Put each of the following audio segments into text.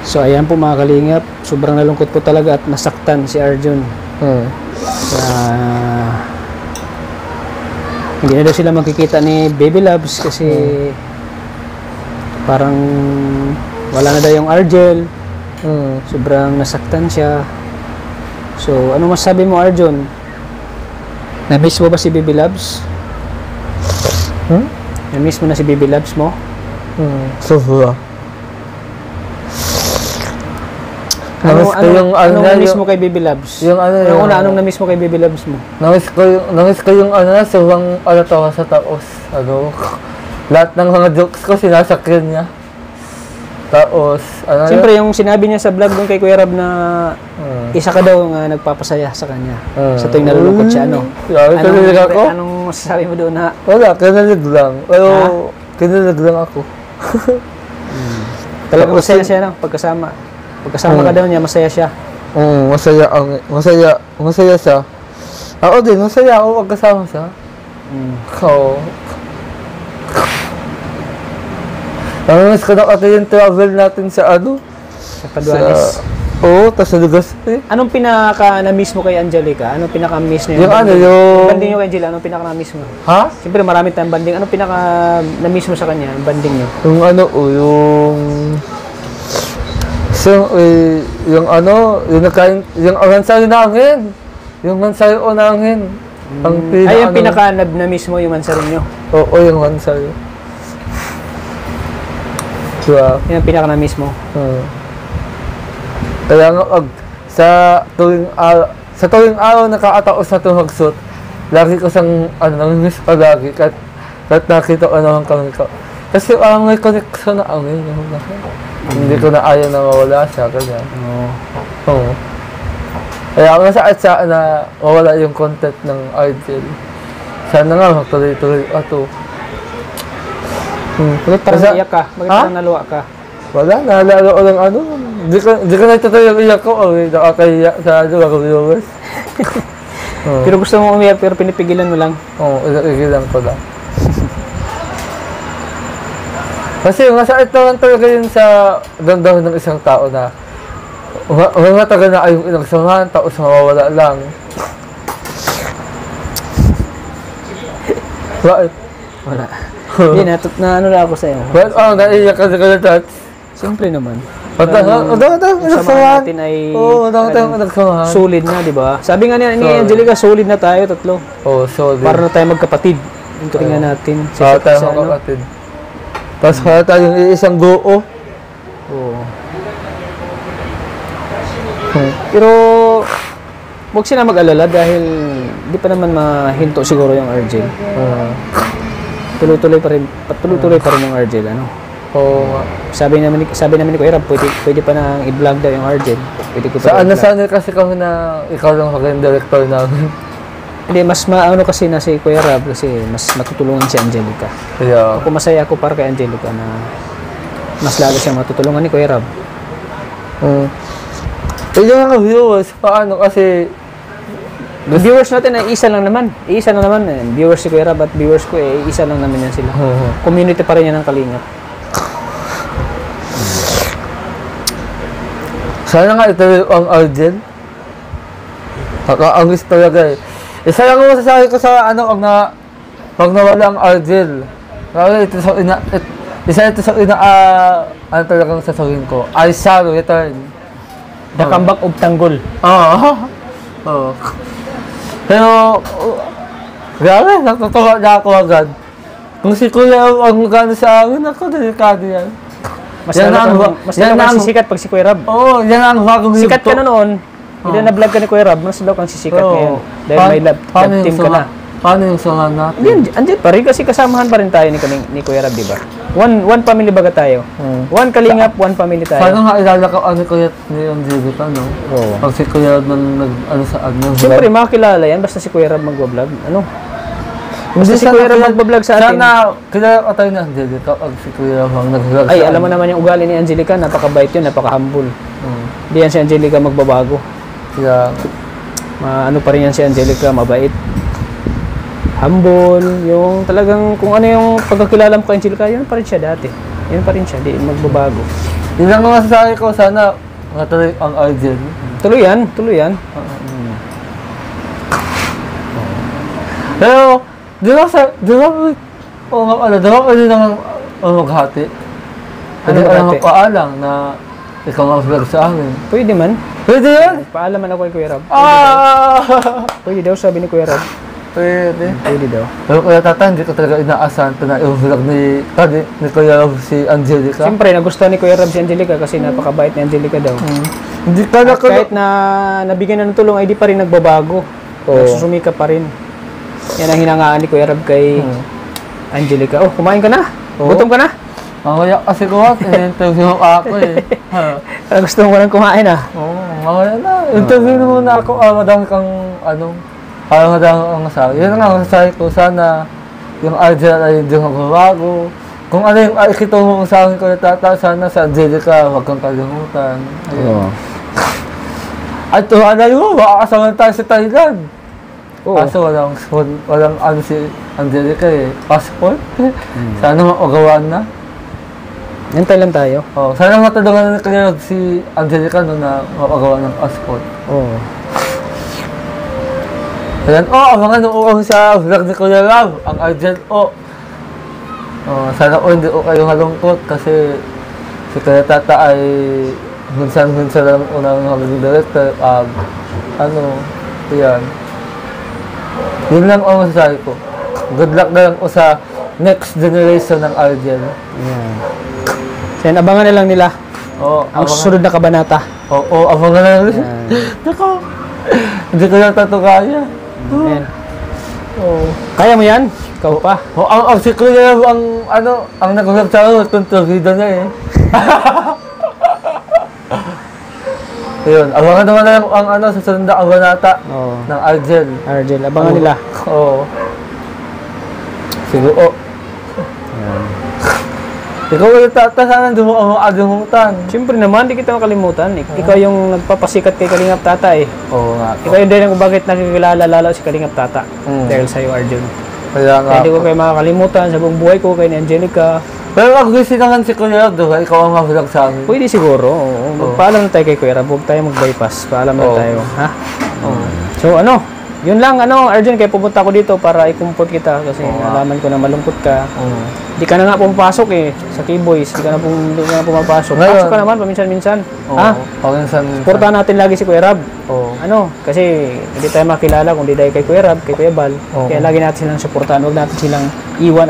So ayan po mga kalingap, sobrang nalungkot po talaga at nasaktan si Arjun. Hindi na daw sila makikita ni Baby Loves kasi parang wala na daw yung Argel. Sobrang nasaktan siya. So ano masabi mo, Arjun? Na-miss mo ba si Baby Loves? Na-miss mo na si Baby Loves mo? Sobra. Anong na-miss mo kay Baby Loves? Anong na-miss mo kay Baby Loves mo? Na-miss ko yung sobrang tawa sa taos. Lahat ng mga jokes ko sinasakyan niya. Tapos, siyempre yung sinabi niya sa vlog doon kay Kuya Rab na isa ka daw nga nagpapasaya sa kanya. Sa tuwing nalulungkot siya, anong masasabi mo doon na? Wala, kinalig lang. Pero, kinalig lang ako. Talagang masaya siya pagkasama. Pagkasama ka daw niya, masaya siya. Masaya siya. Ako din, masaya ako pagkasama siya. Namiss ko na kasi yung travel natin sa Sa Paduanes. Tas sa Lugas. Anong pinaka-na-miss mo kay Angelica? Anong pinaka-miss niyo? Yung banding niyo kay Angela, anong pinaka-na-miss mo? Ha? Siyempre marami tayong banding. Anong pinaka-na-miss mo sa kanya? Yung banding niyo? Yung mansayo namin. Yung mansayo namin. Yung pinaka-na-miss mo yung mansayo niyo? Oo, yung mansayo. Wow. Yung pinaka-na-miss mo? Kaya nga, sa tuwing araw nakakataos sa tumagsot, lagi ko siyang, nami-miss ko lagi, kahit nakita ko naman kami ko. Kasi may connection na amin. Hindi ko na ayaw na mawala siya, kanya. Kaya ako nasakit siya na mawala yung content ng Argel. Sana nga, magtuloy-tuloy ato. Bakit parang iyak ka? Bakit parang naluwa ka? Wala, naalala ko lang Hindi ko nagtatuloy yung iyak ko. Nakakaiyak sa viewers. Pero gusto mo umiyak pero pinipigilan mo lang? Pinipigilan ko lang. Kasi masakit naman talaga yun sa damdamin ng isang tao na matagal na kayong inagsamahan tapos mawawala lang. Bakit? Wala. Hindi, na ako sa'yo. Naiiyak ka na Tats? Siyempre naman. Madami tayong inagsamahan. Natin ay madami tayong inagsamahan. Solid na, di ba? Sabi nga ni Angelica, solid na tayo, tatlo. Solid. Para na tayo magkapatid. Yung tingnan natin. Para tayo magkapatid. Tapos para tayong iisang goo. Pero huwag sila mag-alala dahil di pa naman mahinto siguro yung Argel. Tuloy-tuloy pa rin yung Argel, Sabi namin ni Kuya Rab, pwede pa nang i-vlog daw yung Argel. Pwede ko pa Sana kasi kami na ikaw lang maging director namin. Hindi, mas kasi na si Kuya Rab kasi mas matutulungan si Angelica. Yeah. Ako masaya ako para kay Angelica na mas lalo siyang matutulungan ni Kuya Rab. Yung mga viewers, paano kasi viewers natin ay isa lang naman. Viewers si Kuya Rab at viewers ko isa lang naman yan sila. Community pa rin yan ng Kalingap. Sana nga ito ang Argel. Ang talaga Isa lang ang masasabi ko sa pag nawala ang Argel. Isa ito sa talagang sasabihin ko. I shall return. The comeback of Tanggol. Pero, grabe, natutuwa na ako agad. Kung si Kuya ang magano sa amin, ako, delikado yan. Mas lalo kang sisikat pag si Kuya Rab. Yan ang bagong sikat ka na noon. Ilan na vlog ka ni Kuya Rab, mas lalo kang sisikat ngayon. Dahil may love team ka na. Paano yung samahan natin? Andiyan pa rin kasi kasamahan pa rin tayo ni Kuya Rab, di ba? One family baga tayo. One Kalingap, one family tayo. Sana nga ilalakaw Kuya ni Angelica, no? Pag si Kuya Rab sa siyempre, makakilala yan basta si Kuya Rab mag-vlog. Basta si Kuya Rab mag-vlog sa atin. Sana kilala tayo ni Angelica pag si Kuya Rab nag-vlog sa atin. Alam mo naman yung ugali ni Angelica, napakabait yun, napaka-humble. Hindi yan si Angelica magbabago. Kaya, pa rin yan si Angelica, mabait. Humble, yung talagang kung ano yung pagkakilala mo kay Angelica, yun pa rin siya dati. Yun pa rin siya, di magbabago. Yun lang ang masasabi ko, sana matuloy ang Argel. Tuloy yan. Pero, di ba, pwede nang maghati. Pwede ka nang magpaalam na ikaw ang vlog sa amin. Pwede man. Pwede yan? Paalaman ako kay Kuya Rab. Ah! Pwede daw, sabi ni Kuya Rab. Pwede. Pwede daw. Pero Kuya Tata, hindi ko talaga inaasahan na i-vlog ni Kuya Rab si Angelica. Siyempre, nagustuhan ni Kuya Rab si Angelica kasi napakabait ni Angelica daw. Hindi ka na Kahit na nabigyan na ng tulong ay di pa rin nagbabago. Nagsusumika pa rin. Yan ang hinangaan ni Kuya Rab kay Angelica. Oh, kumain ka na? Gutom ka na? Mamaya kasi ko in-interview ako eh. Gusto mo lang kumain Oo, mamaya na. Interview mo muna ako. Madami kang madami kang masabi. Yun nga, masasabi ko, sana yung Argel ay hindi magbabago. Kung ano yung ikito mo sa akin ko na Tata, sana sa Angelica, huwag kang kalimutan. Oo. At ano mo, makakasama tayo sa Thailand. Oo. Kaso walang ano si Angelica eh, passport. Sana makagawaan na. Hintay lang tayo. Sana matulungan na kayo si Angelica na makagawa ng passport. Oo. Ayan, abangan nung sa vlog ni Kuya Rab, ang Argel sana hindi kayo malungkot kasi si Kuya Tata ay minsan-minsan lang unang magiging director. Yan. Yun lang ang masasabi ko. Good luck na lang sa next generation ng Argel. Yan. Then, abangan na lang nila ang susunod na kabanata. Abangan na lang. Nako, hindi ko yata ito kaya. Ayan. Kaya mo yan? Ikaw pa? Ang si Kuya ang nag-usap sa akin, kontrabido niya eh. Ayun, abangan naman lang ang susunod na kabanata ng Argel. Argel, abangan nila. Siguro, ikaw ulit Tata, sana hindi mo makalimutan. Siyempre naman, di kita makalimutan. Ikaw yung nagpapasikat kay Kalingap Tata eh. Oo nga. Ikaw yung din kung bakit nakikilala lalo si Kalingap Tata. Dahil sa'yo, Arjun. Kaya nga. Hindi ko kayo makakalimutan sa buong buhay ko kay ni Angelica. Pero ako gusto naman si Kuya Rab, diba? Ikaw ang ma-vlog sa amin. Pwede siguro. Magpaalam na tayo kay Kuya Rab. Huwag tayo mag-bypass. Paalam na tayo. Ha? So yun lang, Arjun, kaya pupunta ko dito para i-comfort kita kasi nalaman ko na malungkot ka. Di ka na nga pumapasok eh, sa K-Boys. Di ka na pumapasok. Pasok ka naman, paminsan-minsan. Paminsan-minsan. Supportahan natin lagi si Kuya Rab. Kasi hindi tayo makilala kung di dahil kay Kuya Rab, kay Kuya Bal. Kaya lagi natin silang supportahan. Huwag natin silang iwan.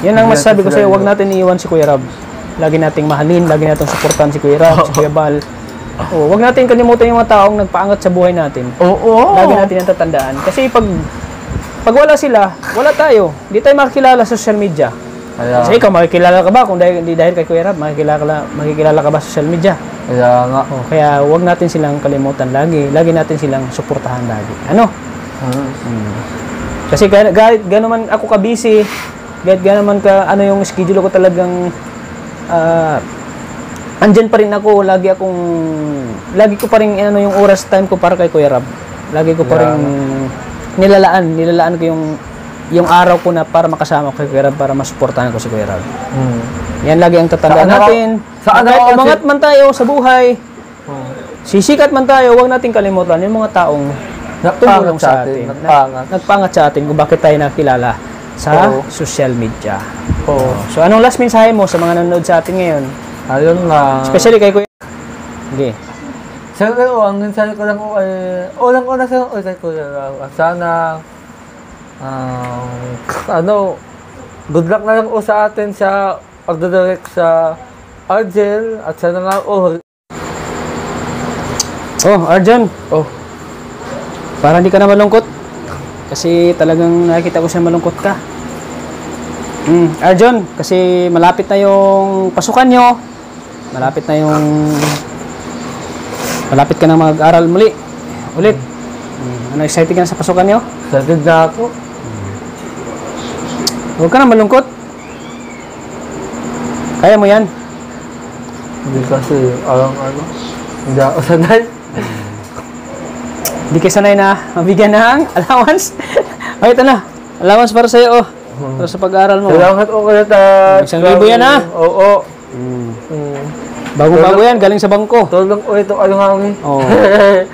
Yan ang masasabi ko sa'yo, huwag natin iwan si Kuya Rab. Lagi nating mahalin, lagi nating supportahan si Kuya Rab, si Kuya Bal. Huwag natin kalimutan yung mga taong nagpaangat sa buhay natin. Lagi natin ang tatandaan. Kasi pag wala sila, wala tayo. Hindi tayo makikilala sa social media. Kasi ikaw, makikilala ka ba? Kung hindi dahil kay Kuya Rab, makikilala ka ba sa social media? Kaya nga. Kaya huwag natin silang kalimutan lagi. Lagi natin silang suportahan lagi. Kasi kahit gano'n man ako ka-busy, kahit gano'n man yung schedule ko talagang andyan pa rin ako, lagi ko pa rin yung oras time ko para kay Kuya Rab. Lagi ko pa rin nilalaan ko yung araw ko na para makasama ko kay Kuya Rab, para masuportahan ko si Kuya Rab. Yan lagi ang tatandaan natin. Kahit umangat man tayo sa buhay, sisikat man tayo, huwag natin kalimutan yung mga taong tumulong sa atin. Nagpangat sa atin kung bakit tayo nakilala sa social media. So anong last mensahe mo sa mga nanonood sa atin ngayon? Ayun nga. Especially kay Kuya. Okay. Siyempre, ang mensahe ko lang ay, unang-una sa kay Kuya Rab. Sana, good luck na lang sa atin sa pagdadirect sa Argel. At sana nga, Arjun. Para hindi ka na malungkot. Kasi talagang nakikita ko siya malungkot ka. Arjun, kasi malapit na yung pasukan nyo. Malapit ka na mag-aral ulit. Excited ka na sa pasukan nyo? Excited na ako. Huwag ka na malungkot. Kaya mo yan. Hindi kasi, hindi ako sanay. Hindi ka sanay na mabigyan ng allowance? Ito na. Allowance para sa'yo, para sa pag-aaral mo. Salamat ko kaya ta. 1,000 yan, ha? Oo. Bago-bago yan, galing sa bangko. Tulong o ito ano hangin. Oh.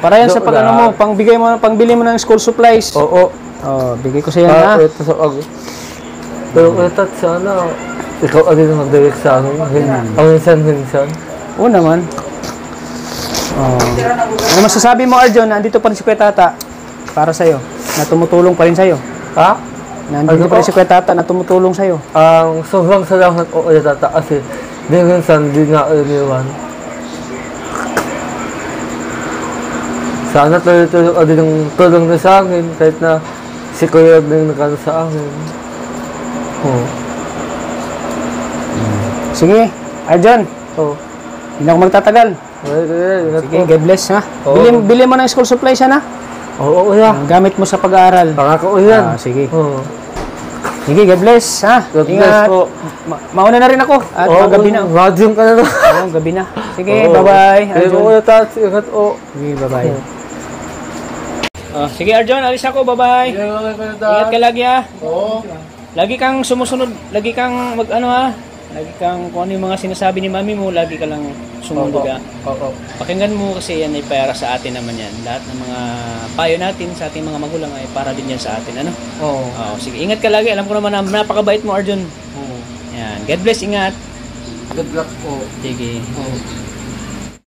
Para yan sa pag ano mo, pangbili mo ng school supplies. Oo. Oh, bigay ko sa yan ha. Ito sa ako. Pero ito sana, ikaw agad na mag-direct sa akin. Ang minsan. Oo naman. Oh. Ano masasabi mo, Arjon? Nandito pa rin si Kuya Tata para sa'yo, na tumutulong pa rin sa'yo. Ha? Nandito Ano pa rin po? si Kuya Tata na tumutulong sa'yo. Ang sobrang salamat ko ulit tata kasi di minsan di nga iniwan. Sana tuloy-tuloy din ang tulong na sa akin kahit na si Kuya na yung nakano sa akin. Oo. Sige, Arjon. Oo. Hindi na ako magtatagal. Ingat Sige, po. God bless ha. Oo. Bili mo ng school supplies ha na. Oo, kuya. Gamit mo sa pag-aaral. Pangako yan. Sige. Oo. Sige, God bless ha. God bless Ingat. po. Mauna na rin ako. At magabi na. Madyong ka na na. Oo, gabi na. Sige, Oo. bye-bye. Sige po, Arjon. kuya Tats. Ingat po. Sige, bye-bye. Sige, Arjon. Alis ako. Bye-bye. Ingat ka lagi ha. Oo. Lagi kang sumusunod. Lagi kang mag-ano ha. Lagi kang kung ano yung mga sinasabi ni mami mo, lagi ka lang sumunod ha. Oo. Pakinggan mo kasi yan ay para sa atin naman yan. Lahat ng mga payo natin sa ating mga magulang ay para din yan sa atin. Ano? Oo. Sige, ingat ka lagi. Alam ko naman na napakabait mo, Arjon. Oo. Yan. God bless, ingat. Good luck po. Sige. Oo.